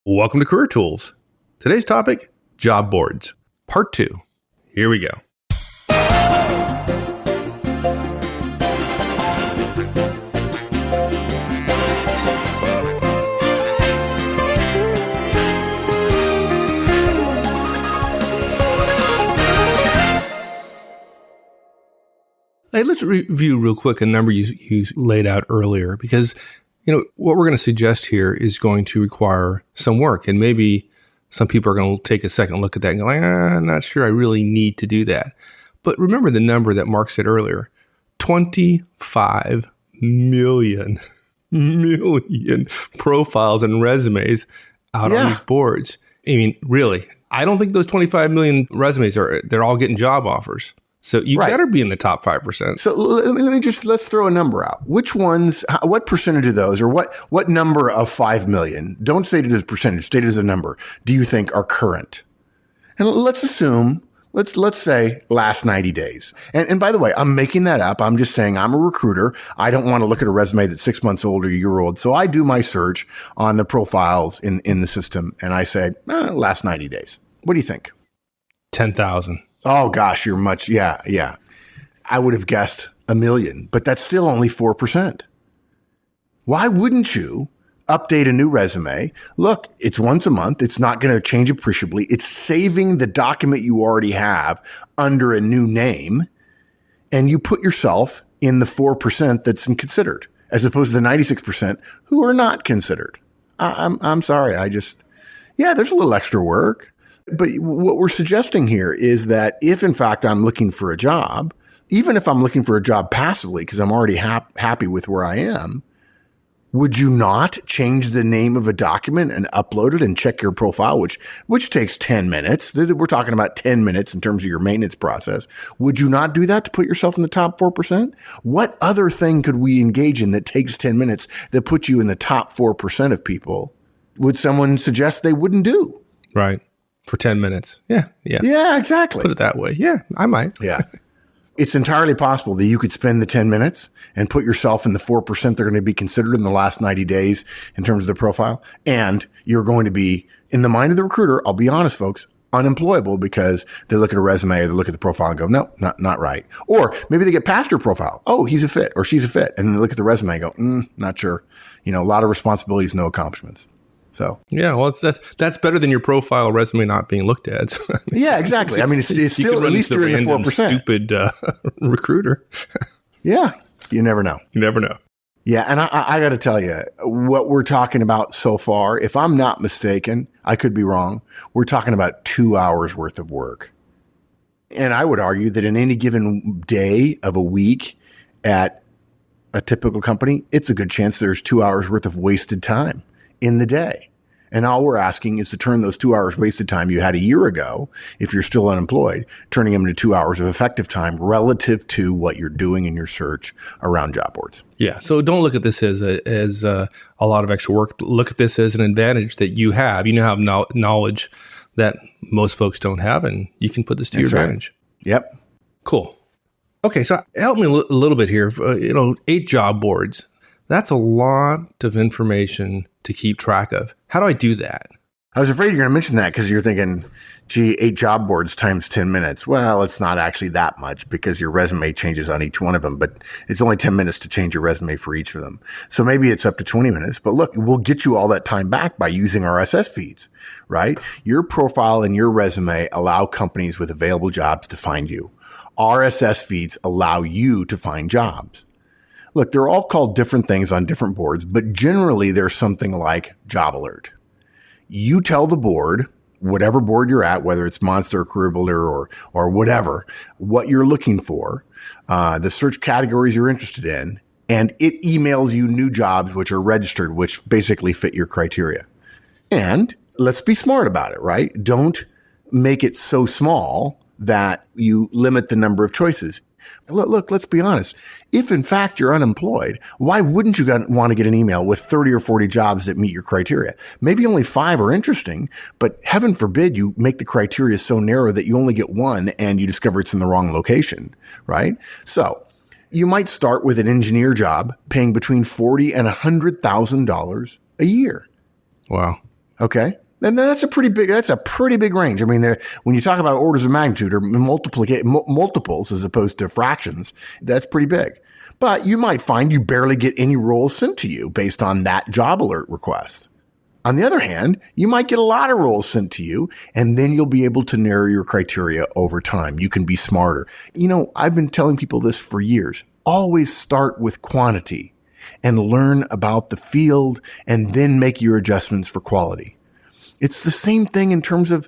Welcome to Career Tools. Today's topic, job boards, part 2. Here we go. Hey, let's review real quick a number you laid out earlier, because what we're going to suggest here is going to require some work, and maybe some people are going to take a second look at that and go, I'm not sure I really need to do that. But remember the number that Mark said earlier, 25 million profiles and resumes out on these boards. I mean, really, I don't think those 25 million resumes they're all getting job offers. So you better be in the top 5%. So let's throw a number out. Which ones, what percentage of those, or what number of 5 million, don't state it as a percentage, state it as a number, do you think are current? And let's assume, let's say last 90 days. And by the way, I'm making that up. I'm just saying I'm a recruiter. I don't want to look at a resume that's 6 months old or a year old. So I do my search on the profiles in the system. And I say, last 90 days. What do you think? 10,000. Oh gosh, you're much, yeah. I would have guessed 1 million, but that's still only 4%. Why wouldn't you update a new resume? Look, it's once a month. It's not going to change appreciably. It's saving the document you already have under a new name, and you put yourself in the 4% that's considered, as opposed to the 96% who are not considered. I'm sorry. there's a little extra work. But what we're suggesting here is that if, in fact, I'm looking for a job, even if I'm looking for a job passively because I'm already happy with where I am, would you not change the name of a document and upload it and check your profile, which takes 10 minutes? We're talking about 10 minutes in terms of your maintenance process. Would you not do that to put yourself in the top 4%? What other thing could we engage in that takes 10 minutes that puts you in the top 4% of people would someone suggest they wouldn't do? Right. For 10 minutes. Yeah. Yeah, exactly. Put it that way. Yeah, I might. Yeah. It's entirely possible that you could spend the 10 minutes and put yourself in the 4% they're going to be considered in the last 90 days in terms of the profile. And you're going to be, in the mind of the recruiter, I'll be honest, folks, unemployable because they look at a resume or they look at the profile and go, no, not right. Or maybe they get past your profile. Oh, he's a fit or she's a fit. And they look at the resume and go, not sure. A lot of responsibilities, no accomplishments. So well, that's better than your profile resume not being looked at. So, yeah, exactly. I mean, it's still at least you're in the 4%. Stupid recruiter. Yeah, you never know. You never know. Yeah, and I got to tell you, what we're talking about so far, if I'm not mistaken, I could be wrong, we're talking about 2 hours worth of work. And I would argue that in any given day of a week at a typical company, it's a good chance there's 2 hours worth of wasted time in the day. And all we're asking is to turn those 2 hours wasted time you had a year ago, if you're still unemployed, turning them into 2 hours of effective time relative to what you're doing in your search around job boards. Yeah. So don't look at this as a lot of extra work. Look at this as an advantage that you have. You have knowledge that most folks don't have, and you can put this to your advantage. Yep. Cool. Okay. So help me a little bit here. 8 job boards. That's a lot of information to keep track of. How do I do that? I was afraid you're going to mention that because you're thinking, 8 job boards times 10 minutes. Well, it's not actually that much because your resume changes on each one of them, but it's only 10 minutes to change your resume for each of them. So maybe it's up to 20 minutes, but look, we'll get you all that time back by using RSS feeds, right? Your profile and your resume allow companies with available jobs to find you. RSS feeds allow you to find jobs. Look, they're all called different things on different boards, but generally there's something like Job Alert. You tell the board, whatever board you're at, whether it's Monster or Career Builder or whatever, what you're looking for, the search categories you're interested in, and it emails you new jobs which are registered, which basically fit your criteria. And let's be smart about it, right? Don't make it so small that you limit the number of choices. Look, let's be honest. If in fact you're unemployed, why wouldn't you want to get an email with 30 or 40 jobs that meet your criteria? Maybe only 5 are interesting, but heaven forbid you make the criteria so narrow that you only get one and you discover it's in the wrong location, right? So you might start with an engineer job paying between $40,000 and $100,000 a year. Wow. Okay. And that's a pretty big range. I mean, when you talk about orders of magnitude or multiples as opposed to fractions, that's pretty big. But you might find you barely get any roles sent to you based on that job alert request. On the other hand, you might get a lot of roles sent to you, and then you'll be able to narrow your criteria over time. You can be smarter. I've been telling people this for years. Always start with quantity and learn about the field and then make your adjustments for quality. It's the same thing in terms of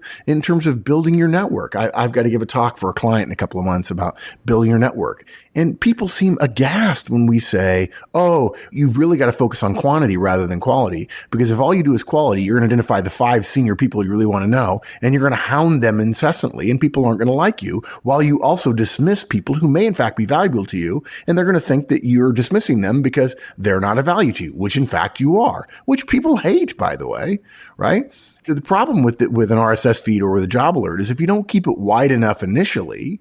building your network. I've got to give a talk for a client in a couple of months about building your network. And people seem aghast when we say, oh, you've really got to focus on quantity rather than quality. Because if all you do is quality, you're going to identify the 5 senior people you really want to know, and you're going to hound them incessantly, and people aren't going to like you, while you also dismiss people who may in fact be valuable to you, and they're going to think that you're dismissing them because they're not of value to you, which in fact you are, which people hate, by the way, right? The problem with an RSS feed or with a job alert is if you don't keep it wide enough initially,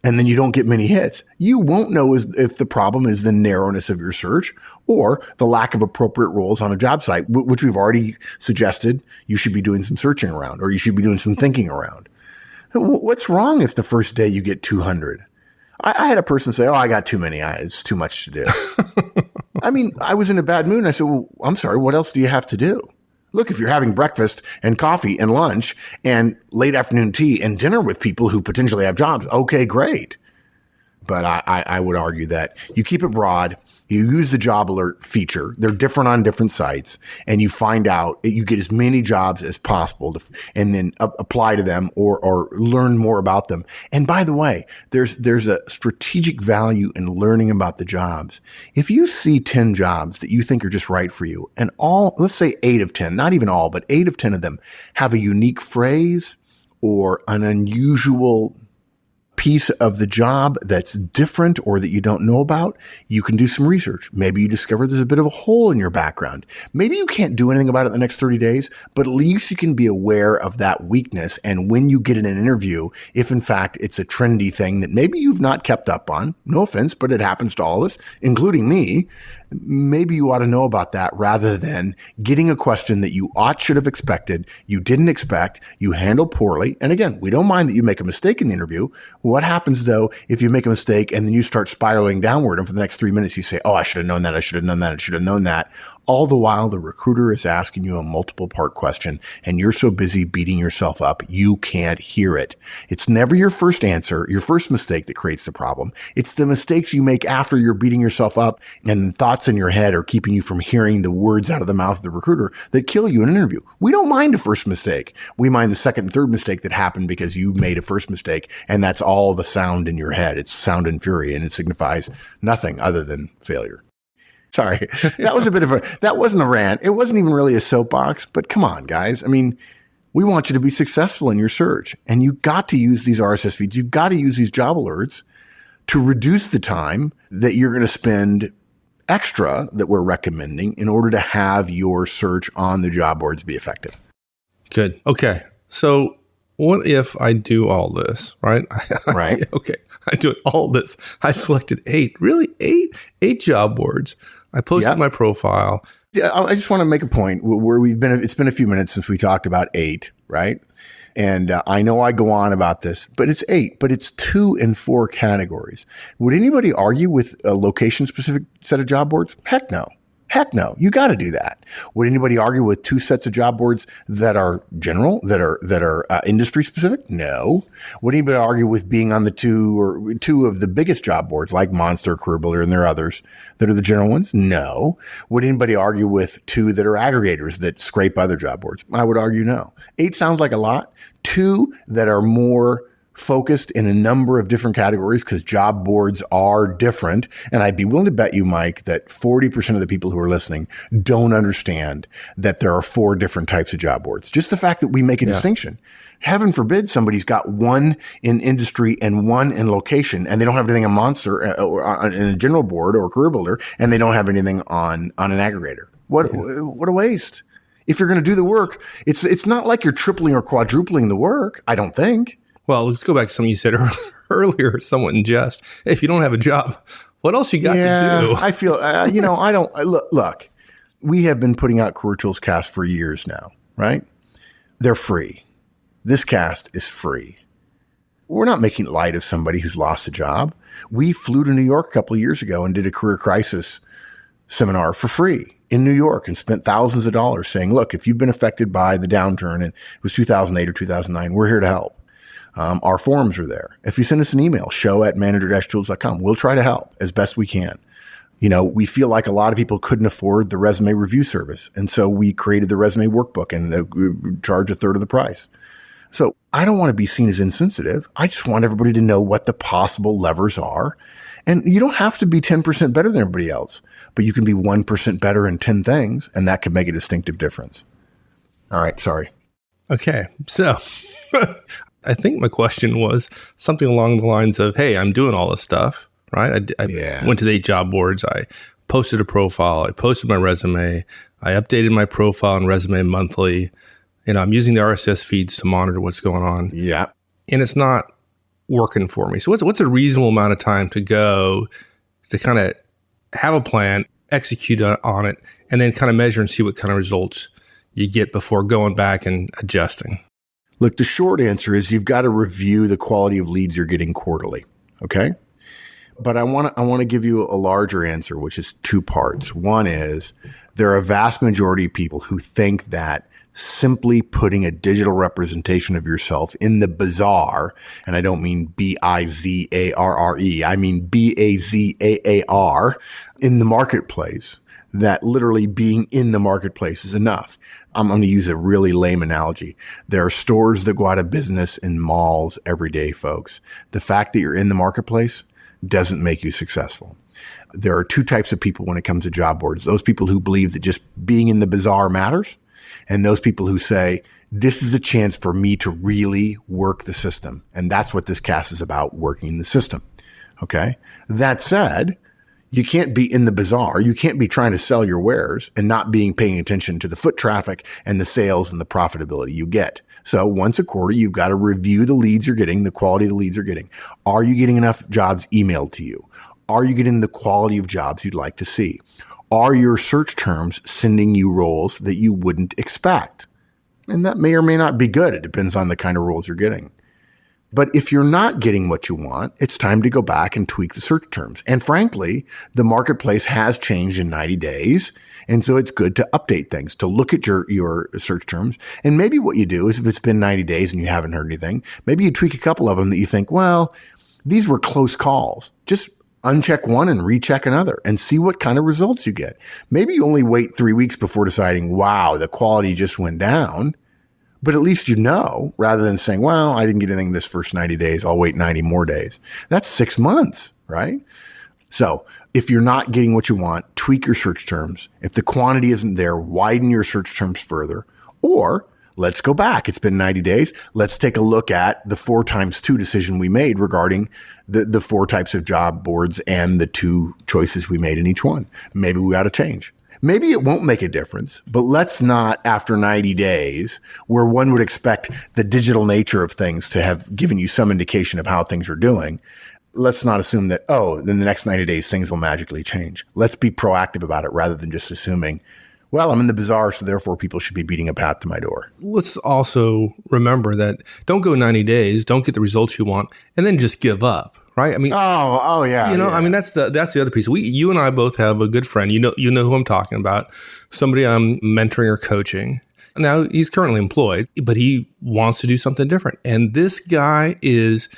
and then you don't get many hits, you won't know if the problem is the narrowness of your search or the lack of appropriate roles on a job site, which we've already suggested you should be doing some searching around, or you should be doing some thinking around. What's wrong if the first day you get 200? I had a person say, oh, I got too many. It's too much to do. I mean, I was in a bad mood, and I said, well, I'm sorry, what else do you have to do? Look, if you're having breakfast and coffee and lunch and late afternoon tea and dinner with people who potentially have jobs, okay, great. But I would argue that you keep it broad, you use the job alert feature, they're different on different sites, and you find out, you get as many jobs as possible and then apply to them or learn more about them. And by the way, there's a strategic value in learning about the jobs. If you see 10 jobs that you think are just right for you, and let's say 8 of 10, not even all, but 8 of 10 of them have a unique phrase or an unusual piece of the job that's different or that you don't know about, you can do some research. Maybe you discover there's a bit of a hole in your background. Maybe you can't do anything about it in the next 30 days, but at least you can be aware of that weakness. And when you get in an interview, if in fact it's a trendy thing that maybe you've not kept up on, no offense, but it happens to all of us, including me, maybe you ought to know about that rather than getting a question that you should have expected, you didn't expect, you handled poorly. And again, we don't mind that you make a mistake in the interview. What happens though if you make a mistake and then you start spiraling downward and for the next 3 minutes you say, oh, I should have known that, I should have known that, I should have known that. All the while the recruiter is asking you a multiple part question and you're so busy beating yourself up, you can't hear it. It's never your first answer, your first mistake that creates the problem. It's the mistakes you make after you're beating yourself up and thoughts in your head are keeping you from hearing the words out of the mouth of the recruiter that kill you in an interview. We don't mind a first mistake. We mind the second and third mistake that happened because you made a first mistake, and that's all the sound in your head. It's sound and fury, and it signifies nothing other than failure. Sorry, that wasn't a rant. It wasn't even really a soapbox, but come on, guys. I mean, we want you to be successful in your search, and you've got to use these RSS feeds. You've got to use these job alerts to reduce the time that you're going to spend extra that we're recommending in order to have your search on the job boards be effective. Good. Okay. So what if I do all this, right? Right. Okay. I do all this. I selected 8, really 8 job boards. I posted my profile. Yeah, I just want to make a point where it's been a few minutes since we talked about 8, right? And I know I go on about this, but it's 8, but it's 2 and 4 categories. Would anybody argue with a location-specific set of job boards? Heck no. Heck no. You got to do that. Would anybody argue with 2 sets of job boards that are general, that are industry specific? No. Would anybody argue with being on the 2 of the biggest job boards like Monster, CareerBuilder, and there are others that are the general ones? No. Would anybody argue with 2 that are aggregators that scrape other job boards? I would argue no. 8 sounds like a lot. 2 that are more focused in a number of different categories because job boards are different. And I'd be willing to bet you, Mike, that 40% of the people who are listening don't understand that there are 4 different types of job boards. Just the fact that we make a distinction. Heaven forbid somebody's got 1 in industry and 1 in location, and they don't have anything on Monster or in a general board or CareerBuilder, and they don't have anything on an aggregator. What a waste. If you're going to do the work, it's not like you're tripling or quadrupling the work, I don't think. Well, let's go back to something you said earlier, somewhat in jest. Hey, if you don't have a job, what else you got to do? I feel, look, we have been putting out Career Tools Cast for years now. right? They're free. This cast is free. We're not making light of somebody who's lost a job. We flew to New York a couple of years ago and did a career crisis seminar for free in New York and spent thousands of dollars saying, look, if you've been affected by the downturn, and it was 2008 or 2009, we're here to help. Our forums are there. If you send us an email, show@manager-tools.com, we'll try to help as best we can. We feel like a lot of people couldn't afford the resume review service. And so we created the resume workbook and we charge a third of the price. So I don't want to be seen as insensitive. I just want everybody to know what the possible levers are. And you don't have to be 10% better than everybody else, but you can be 1% better in 10 things, and that could make a distinctive difference. All right. Sorry. Okay. So I think my question was something along the lines of, hey, I'm doing all this stuff, right? I went to the 8 job boards. I posted a profile. I posted my resume. I updated my profile and resume monthly. I'm using the RSS feeds to monitor what's going on. Yeah. And it's not working for me. So what's a reasonable amount of time to go to kind of have a plan, execute on it, and then kind of measure and see what kind of results you get before going back and adjusting? Look, the short answer is you've got to review the quality of leads you're getting quarterly. Okay. But I want to give you a larger answer, which is 2 parts. One is there are a vast majority of people who think that simply putting a digital representation of yourself in the bazaar, and I don't mean BIZARRE, I mean BAZAAR, in the marketplace, that literally being in the marketplace is enough. I'm going to use a really lame analogy. There are stores that go out of business in malls every day, folks. The fact that you're in the marketplace doesn't make you successful. There are 2 types of people when it comes to job boards. Those people who believe that just being in the bazaar matters, and those people who say, this is a chance for me to really work the system. And that's what this cast is about, working the system. Okay. That said, you can't be in the bazaar. You can't be trying to sell your wares and not paying attention to the foot traffic and the sales and the profitability you get. So once a quarter, you've got to review the leads you're getting, the quality of the leads you're getting. Are you getting enough jobs emailed to you? Are you getting the quality of jobs you'd like to see? Are your search terms sending you roles that you wouldn't expect? And that may or may not be good. It depends on the kind of roles you're getting. But if you're not getting what you want, it's time to go back and tweak the search terms. And frankly, the marketplace has changed in 90 days. And so it's good to update things, to look at your search terms. And maybe what you do is if it's been 90 days and you haven't heard anything, maybe you tweak a couple of them that you think, well, these were close calls. Just uncheck one and recheck another and see what kind of results you get. Maybe you only wait 3 weeks before deciding, wow, the quality just went down. But at least you know, rather than saying, well, I didn't get anything this first 90 days. I'll wait 90 more days. That's 6 months, right? So if you're not getting what you want, tweak your search terms. If the quantity isn't there, widen your search terms further. Or let's go back. It's been 90 days. Let's take a look at the 4x2 decision we made regarding the 4 types of job boards and the 2 choices we made in each one. Maybe we ought to change. Maybe it won't make a difference, but let's not, after 90 days, where one would expect the digital nature of things to have given you some indication of how things are doing, let's not assume that, oh, then the next 90 days, things will magically change. Let's be proactive about it rather than just assuming, well, I'm in the bazaar, so therefore people should be beating a path to my door. Let's also remember that don't go 90 days, don't get the results you want, and then just give up. Right? I mean, oh yeah. Yeah. I mean, that's the other piece. You and I both have a good friend. You know who I'm talking about. Somebody I'm mentoring or coaching. Now he's currently employed, but he wants to do something different. And this guy is,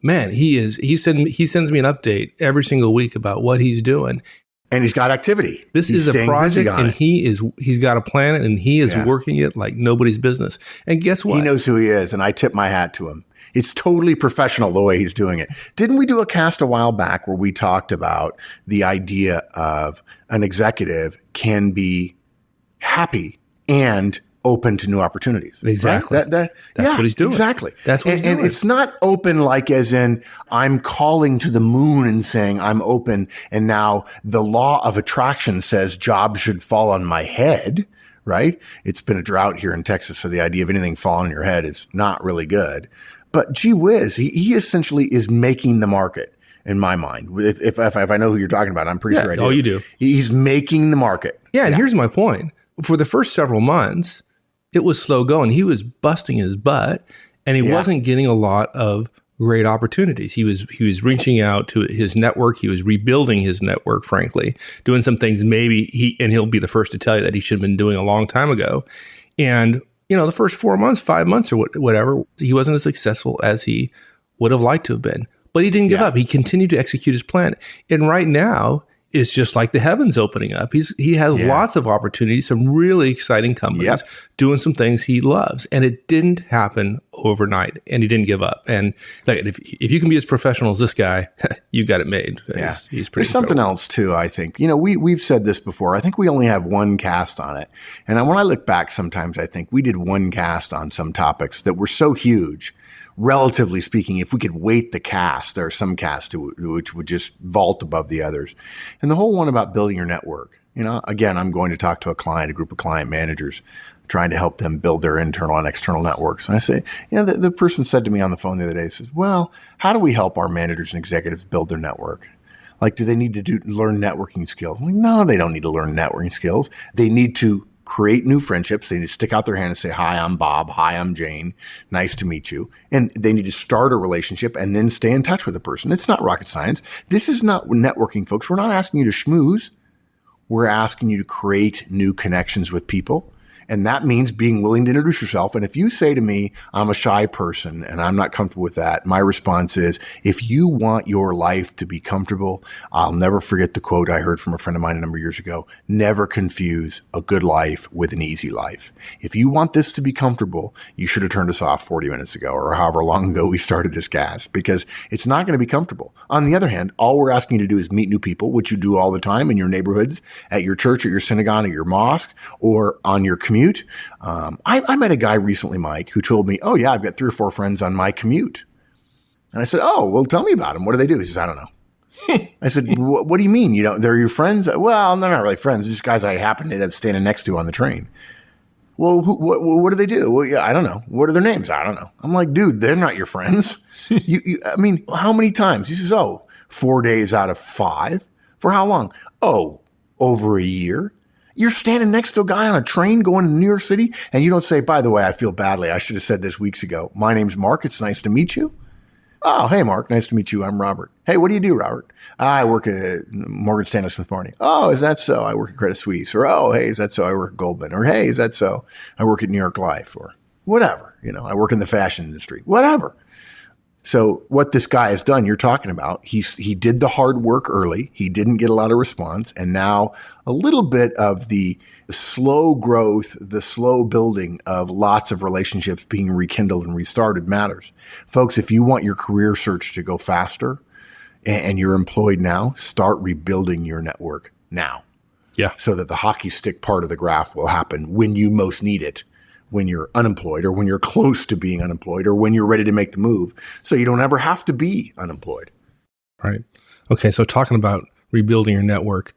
man, he sends me an update every single week about what he's doing. And he's got activity. This is a project, and he's got a plan, and he is working it like nobody's business. And guess what? He knows who he is, and I tip my hat to him. It's totally professional the way he's doing it. Didn't we do a cast a while back where we talked about the idea of an executive can be happy and open to new opportunities? Exactly. Right? That's what he's doing. Exactly. That's what he's doing. And it's not open like as in I'm calling to the moon and saying I'm open, and now the law of attraction says jobs should fall on my head. Right? It's been a drought here in Texas, so the idea of anything falling on your head is not really good. But gee whiz, he essentially is making the market in my mind. If I know who you're talking about, I'm pretty sure I do. Oh, you do. He's making the market. Yeah, and here's my point. For the first several months, it was slow going. He was busting his butt, and he wasn't getting a lot of great opportunities. He was reaching out to his network. He was rebuilding his network, frankly, doing some things maybe he'll be the first to tell you that he should have been doing a long time ago. And, the first 4 months, 5 months or whatever, he wasn't as successful as he would have liked to have been. But he didn't give up. He continued to execute his plan. And right now, it's just like the heavens opening up. He has lots of opportunities, some really exciting companies doing some things he loves. And it didn't happen overnight. And he didn't give up. And like, if you can be as professional as this guy, you got it made. Yeah. He's pretty There's something else too, I think. We've said this before. I think we only have one cast on it. And when I look back sometimes, I think we did one cast on some topics that were so huge. Relatively speaking, if we could weight the cast, there are some casts which would just vault above the others. And the whole one about building your network, again, I'm going to talk to a group of client managers, trying to help them build their internal and external networks. And I say, the person said to me on the phone the other day, says, well, how do we help our managers and executives build their network? Like, do they need to learn networking skills? I'm like, no, they don't need to learn networking skills. They need to create new friendships. They need to stick out their hand and say, hi, I'm Bob. Hi, I'm Jane. Nice to meet you. And they need to start a relationship and then stay in touch with the person. It's not rocket science. This is not networking, folks. We're not asking you to schmooze. We're asking you to create new connections with people. And that means being willing to introduce yourself. And if you say to me, I'm a shy person and I'm not comfortable with that, my response is, if you want your life to be comfortable, I'll never forget the quote I heard from a friend of mine a number of years ago: never confuse a good life with an easy life. If you want this to be comfortable, you should have turned us off 40 minutes ago or however long ago we started this cast, because it's not going to be comfortable. On the other hand, all we're asking you to do is meet new people, which you do all the time in your neighborhoods, at your church, at your synagogue, at your mosque, or on your commute. I met a guy recently, Mike, who told me, oh, yeah, I've got 3 or 4 friends on my commute. And I said, oh, well, tell me about them. What do they do? He says, I don't know. I said, what do you mean? They're your friends? Well, they're not really friends. They're just guys I happen to end up standing next to on the train. Well, what do they do? Well, yeah, I don't know. What are their names? I don't know. I'm like, dude, they're not your friends. I mean, how many times? He says, 4 days out of 5. For how long? Oh, over a year. You're standing next to a guy on a train going to New York City, and you don't say, by the way, I feel badly. I should have said this weeks ago. My name's Mark. It's nice to meet you. Oh, hey, Mark. Nice to meet you. I'm Robert. Hey, what do you do, Robert? I work at Morgan Stanley Smith Barney. Oh, is that so? I work at Credit Suisse. Or, oh, hey, is that so? I work at Goldman. Or, hey, is that so? I work at New York Life. Or whatever. I work in the fashion industry. Whatever. So what this guy has done, you're talking about, he did the hard work early. He didn't get a lot of response. And now a little bit of the slow growth, the slow building of lots of relationships being rekindled and restarted matters. Folks, if you want your career search to go faster and you're employed now, start rebuilding your network now. Yeah. So that the hockey stick part of the graph will happen when you most need it. When you're unemployed, or when you're close to being unemployed, or when you're ready to make the move, so you don't ever have to be unemployed. Right. Okay. So talking about rebuilding your network,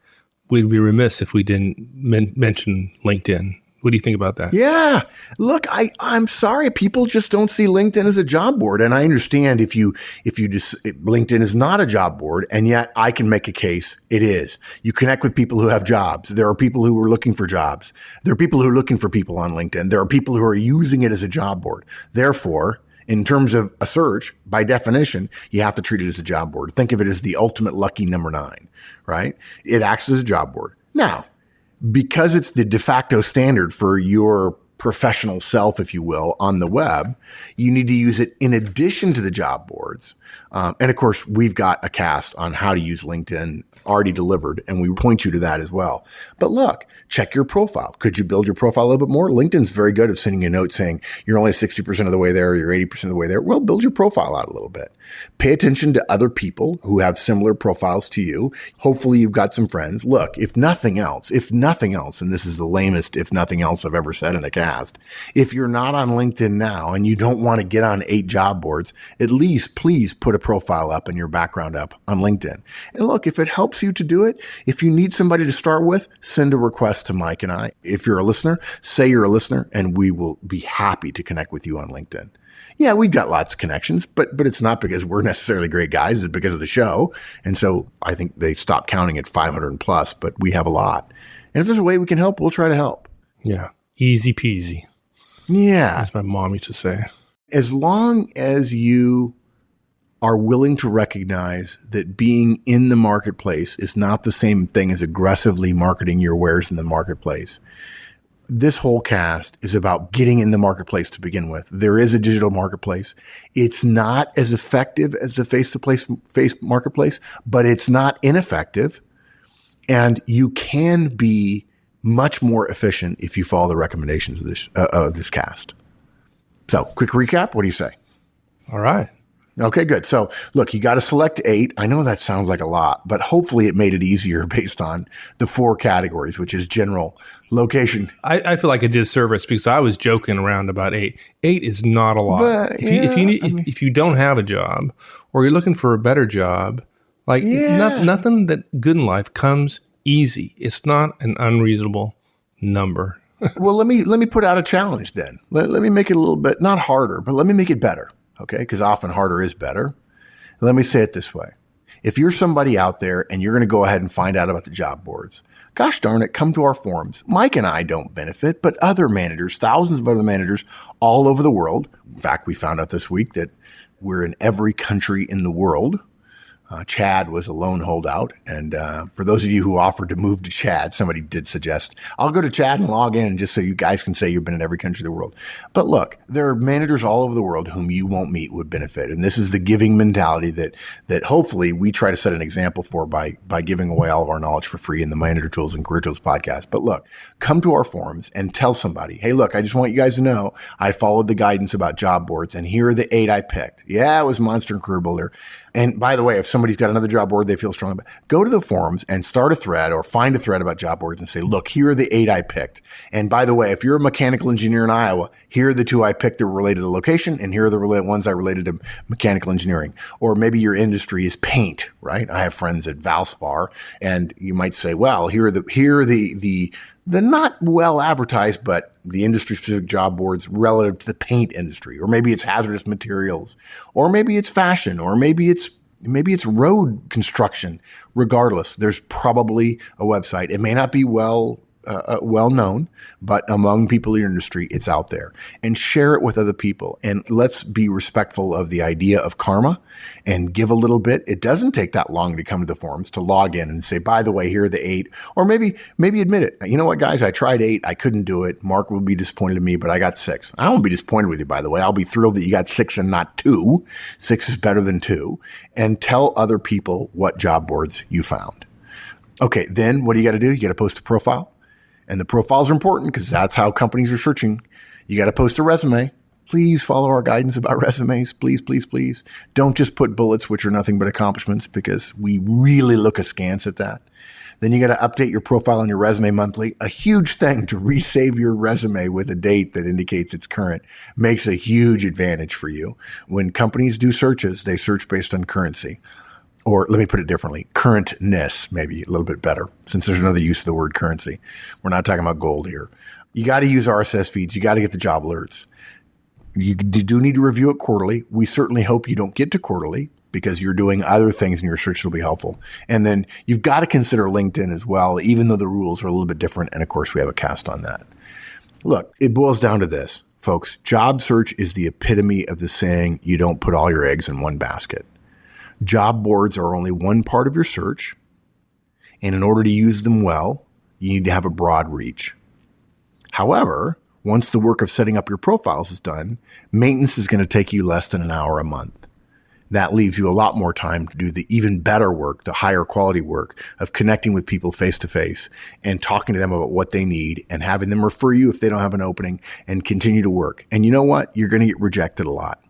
we'd be remiss if we didn't mention LinkedIn. What do you think about that? Yeah. Look, I'm sorry. People just don't see LinkedIn as a job board. And I understand if LinkedIn is not a job board, and yet I can make a case it is. You connect with people who have jobs. There are people who are looking for jobs. There are people who are looking for people on LinkedIn. There are people who are using it as a job board. Therefore, in terms of a search, by definition, you have to treat it as a job board. Think of it as the ultimate lucky number 9, right? It acts as a job board. Now, because it's the de facto standard for your professional self, if you will, on the web, you need to use it in addition to the job boards. And of course, we've got a cast on how to use LinkedIn already delivered, and we point you to that as well. But look, check your profile. Could you build your profile a little bit more? LinkedIn's very good at sending you a note saying you're only 60% of the way there, or you're 80% of the way there. Well, build your profile out a little bit. Pay attention to other people who have similar profiles to you. Hopefully you've got some friends. Look, if nothing else, and this is the lamest if nothing else I've ever said in a cast, if you're not on LinkedIn now and you don't want to get on 8 job boards, at least please put a profile up and your background up on LinkedIn. And look, if it helps you to do it, if you need somebody to start with, send a request to Mike and I. If you're a listener, say you're a listener, and we will be happy to connect with you on LinkedIn. Yeah, we've got lots of connections, but it's not because we're necessarily great guys. It's because of the show. And so I think they stopped counting at 500 plus, but we have a lot. And if there's a way we can help, we'll try to help. Yeah. Easy peasy. Yeah. as my mom used to say. As long as you are willing to recognize that being in the marketplace is not the same thing as aggressively marketing your wares in the marketplace. This whole cast is about getting in the marketplace to begin with. There is a digital marketplace. It's not as effective as the face marketplace, but it's not ineffective. And you can be much more efficient if you follow the recommendations of this cast. So, quick recap. What do you say? All right. Okay, good. So, look, you got to select 8. I know that sounds like a lot, but hopefully it made it easier based on the 4 categories, which is general, location. I feel like a disservice because I was joking around about 8. 8 is not a lot. But, if you don't have a job or you're looking for a better job, nothing that good in life comes easy. It's not an unreasonable number. Well, let me put out a challenge then. Let me make it a little bit, not harder, but let me make it better. Okay, because often harder is better. Let me say it this way. If you're somebody out there and you're going to go ahead and find out about the job boards, gosh darn it, come to our forums. Mike and I don't benefit, but other managers, thousands of other managers all over the world. In fact, we found out this week that we're in every country in the world. Chad was a lone holdout. And for those of you who offered to move to Chad, somebody did suggest, I'll go to Chad and log in just so you guys can say you've been in every country of the world. But look, there are managers all over the world whom you won't meet would benefit. And this is the giving mentality that hopefully we try to set an example for by giving away all of our knowledge for free in the Manager Tools and Career Tools podcast. But look, come to our forums and tell somebody, hey, look, I just want you guys to know I followed the guidance about job boards and here are the 8 I picked. Yeah, it was Monster and Career Builder. And by the way, if somebody's got another job board they feel strong about, go to the forums and start a thread or find a thread about job boards and say, look, here are the 8 I picked. And by the way, if you're a mechanical engineer in Iowa, here are the 2 I picked that were related to location, and here are the ones I related to mechanical engineering. Or maybe your industry is paint, right? I have friends at Valspar, and you might say, well, here are the not well advertised, but the industry specific job boards relative to the paint industry, or maybe it's hazardous materials, or maybe it's fashion, or maybe it's road construction. Regardless, there's probably a website. It may not be well known, but among people in your industry, it's out there. And share it with other people. And let's be respectful of the idea of karma and give a little bit. It doesn't take that long to come to the forums to log in and say, by the way, here are the 8. Or maybe admit it. You know what, guys? I tried 8. I couldn't do it. Mark will be disappointed in me, but I got 6. I won't be disappointed with you, by the way. I'll be thrilled that you got 6 and not 2. 6 is better than 2. And tell other people what job boards you found. Okay, then what do you got to do? You got to post a profile. And the profiles are important because that's how companies are searching. You got to post a resume. Please follow our guidance about resumes. Please, please, please. Don't just put bullets, which are nothing but accomplishments, because we really look askance at that. Then you got to update your profile on your resume monthly. A huge thing to resave your resume with a date that indicates it's current makes a huge advantage for you. When companies do searches, they search based on currency. Or let me put it differently, currentness, maybe a little bit better, since there's another use of the word currency. We're not talking about gold here. You got to use RSS feeds. You got to get the job alerts. You do need to review it quarterly. We certainly hope you don't get to quarterly because you're doing other things in your search that will be helpful. And then you've got to consider LinkedIn as well, even though the rules are a little bit different. And of course, we have a cast on that. Look, it boils down to this, folks. Job search is the epitome of the saying, you don't put all your eggs in one basket. Job boards are only one part of your search, and in order to use them well, you need to have a broad reach. However, once the work of setting up your profiles is done, maintenance is going to take you less than an hour a month. That leaves you a lot more time to do the even better work, the higher quality work of connecting with people face to face and talking to them about what they need and having them refer you if they don't have an opening and continue to work. And you know what? You're going to get rejected a lot.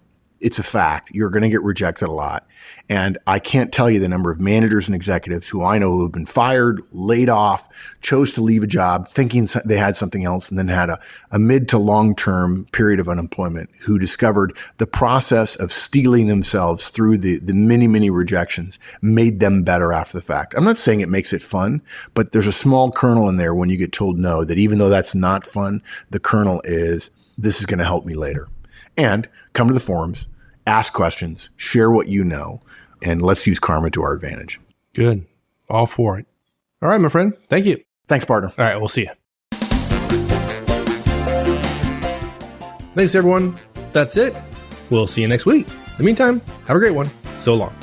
It's a fact. You're going to get rejected a lot. And I can't tell you the number of managers and executives who I know who have been fired, laid off, chose to leave a job thinking they had something else, and then had a mid to long-term period of unemployment, who discovered the process of steeling themselves through the many, many rejections made them better after the fact. I'm not saying it makes it fun, but there's a small kernel in there when you get told no, that even though that's not fun, the kernel is, this is going to help me later. And come to the forums. Ask questions, share what you know, and let's use karma to our advantage. Good. All for it. All right, my friend. Thank you. Thanks, partner. All right, we'll see you. Thanks, everyone. That's it. We'll see you next week. In the meantime, have a great one. So long.